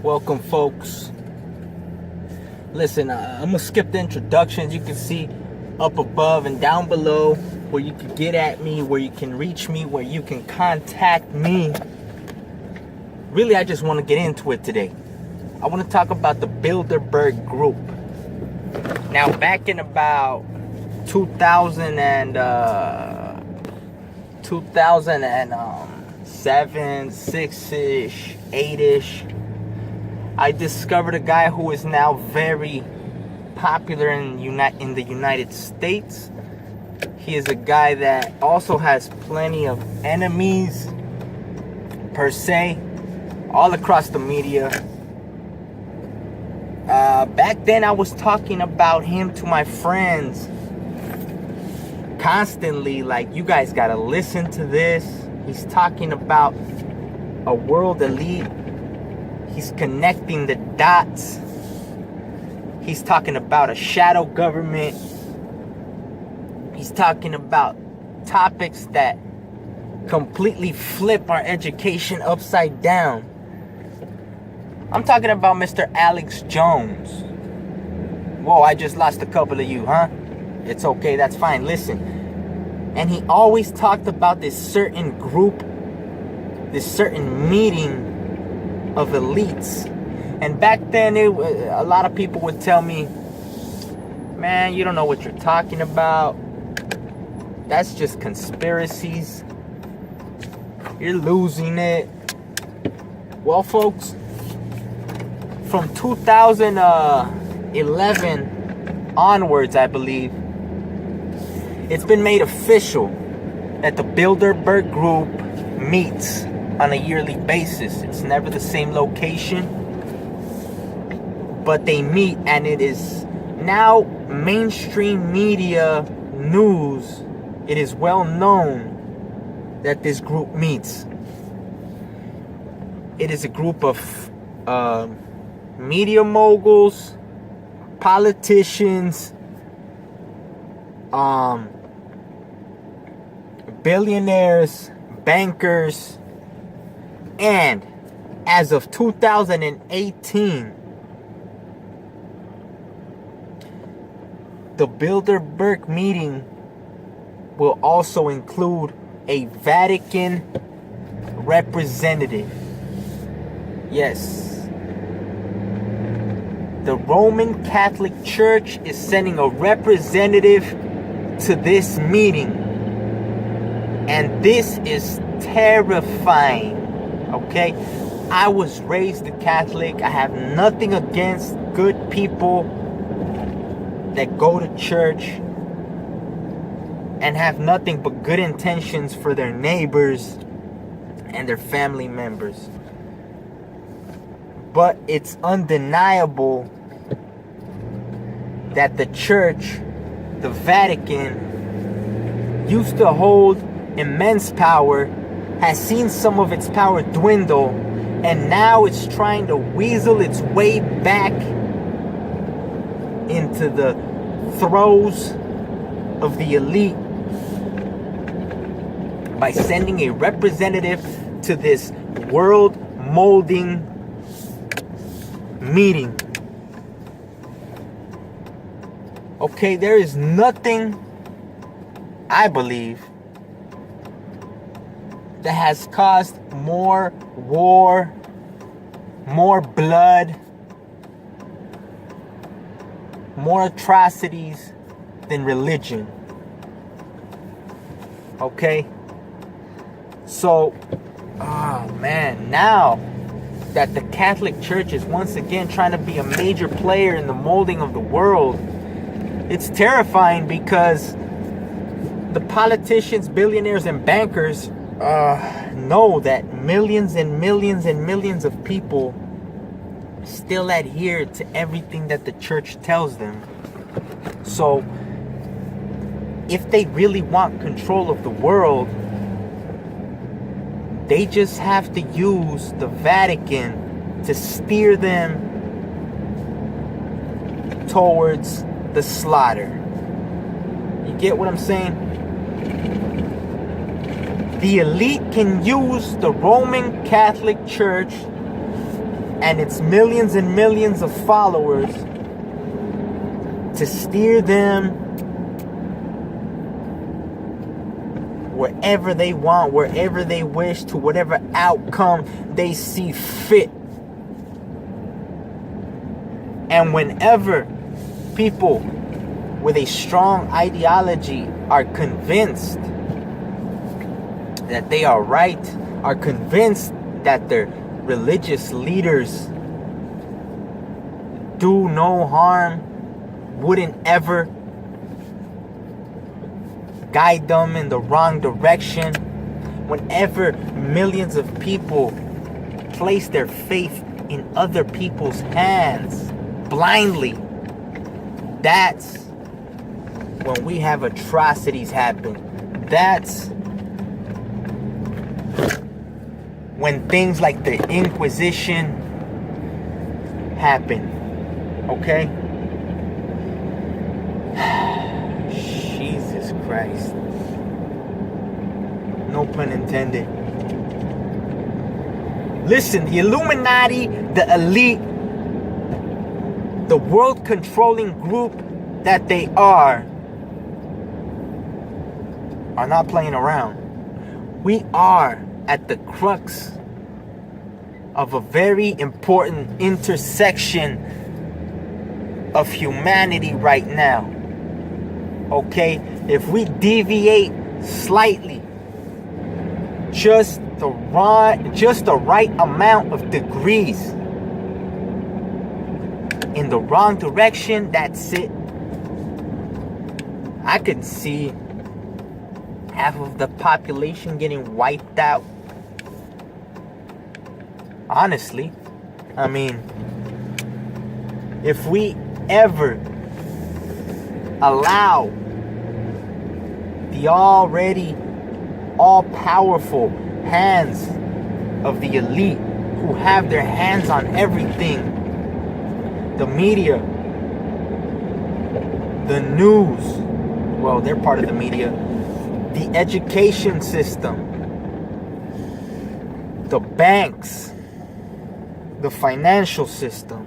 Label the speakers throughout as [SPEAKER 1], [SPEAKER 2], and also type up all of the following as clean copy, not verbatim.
[SPEAKER 1] Welcome, folks. Listen, I'm gonna skip the introductions. You can see up above and down below where you can get at me, where you can reach me, where you can contact me. Really, I just want to get into it today. I want to talk about the Bilderberg group. Now, back in about 2007, 6-ish, 8-ish, I discovered a guy who is now very popular in the United States. He is a guy that also has plenty of enemies, per se, all across the media. Back then, I was talking about him to my friends constantly, like, you guys gotta listen to this. He's talking about a world elite. He's connecting the dots. He's talking about a shadow government. He's talking about topics that completely flip our education upside down. I'm talking about Mr. Alex Jones. Whoa, I just lost a couple of you, huh? It's okay, that's fine. Listen. And he always talked about this certain group, this certain meeting of elites. And back then, a lot of people would tell me, man, you don't know what you're talking about. That's just conspiracies. You're losing it. Well, folks, from 2011 onwards, I believe, it's been made official that the Bilderberg group meets on a yearly basis. It's never the same location, but they meet, and it is now mainstream media news. It is well known that this group meets. It is a group of media moguls, politicians, billionaires, bankers, and as of 2018, the Bilderberg meeting will also include a Vatican representative. Yes. The Roman Catholic Church is sending a representative to this meeting. And this is terrifying. Okay? I was raised a Catholic. I have nothing against good people that go to church and have nothing but good intentions for their neighbors and their family members. But it's undeniable that the church, the Vatican, used to hold immense power, has seen some of its power dwindle, and now it's trying to weasel its way back into the throes of the elite by sending a representative to this world molding meeting. Okay, there is nothing, I believe, that has caused more war, more blood, more atrocities than religion. Okay? So, oh man, now that the Catholic Church is once again trying to be a major player in the molding of the world, it's terrifying because the politicians, billionaires, and bankers know that millions and millions and millions of people still adhere to everything that the church tells them. So, if they really want control of the world, they just have to use the Vatican to steer them towards the slaughter. You get what I'm saying? The elite can use the Roman Catholic Church and its millions and millions of followers to steer them wherever they want, wherever they wish, to whatever outcome they see fit. And whenever people with a strong ideology are convinced that they are right, are convinced that their religious leaders do no harm, wouldn't ever guide them in the wrong direction, whenever millions of people place their faith in other people's hands blindly, that's when we have atrocities happen. That's when things like the Inquisition happen. Okay? Jesus Christ. No pun intended. Listen, the Illuminati, the elite, the world controlling group that they are not playing around. We are at the crux of a very important intersection of humanity right now. Okay? If we deviate slightly, just the right amount of degrees in the wrong direction, that's it. I could see half of the population getting wiped out. Honestly, I mean, if we ever allow the already all-powerful hands of the elite, who have their hands on everything, the media, the news, well, they're part of the media, the education system, the banks, the financial system.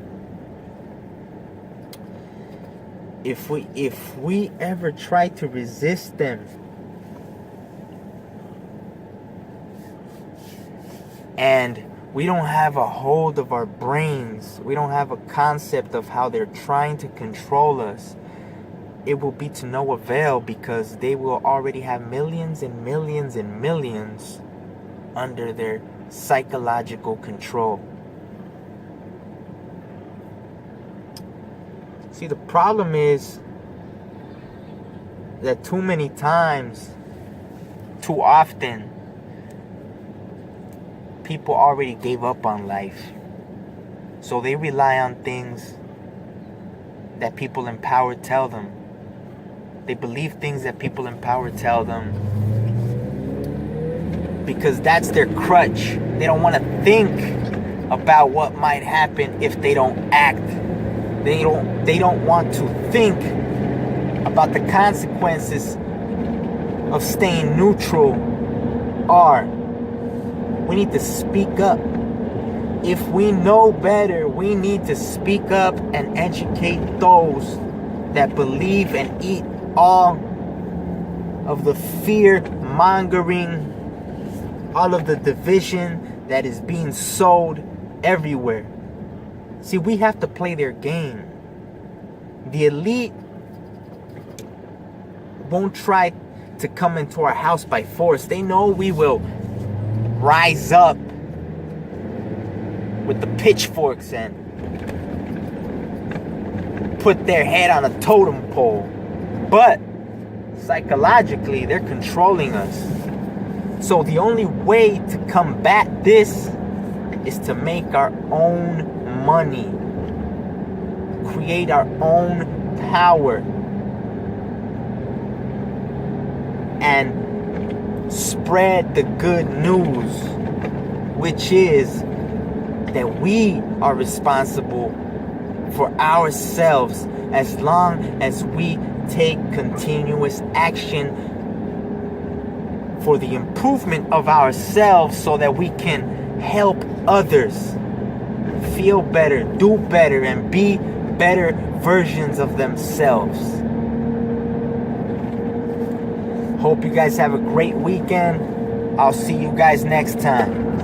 [SPEAKER 1] If we ever try to resist them, and we don't have a hold of our brains, we don't have a concept of how they're trying to control us, it will be to no avail, because they will already have millions and millions and millions under their psychological control. See, the problem is that too many times, too often, people already gave up on life. So they rely on things that people in power tell them. They believe things that people in power tell them, because that's their crutch. They don't want to think about what might happen if they don't act. They don't want to think about the consequences of staying neutral. Or we need to speak up. If we know better, we need to speak up and educate those that believe and eat all of the fear mongering, all of the division that is being sold everywhere. See, we have to play their game. The elite won't try to come into our house by force. They know we will rise up with the pitchforks and put their head on a totem pole. But psychologically, they're controlling us. So the only way to combat this is to make our own money, create our own power, and spread the good news, which is that we are responsible for ourselves as long as we take continuous action for the improvement of ourselves, so that we can help others feel better, do better, and be better versions of themselves. Hope you guys have a great weekend. I'll see you guys next time.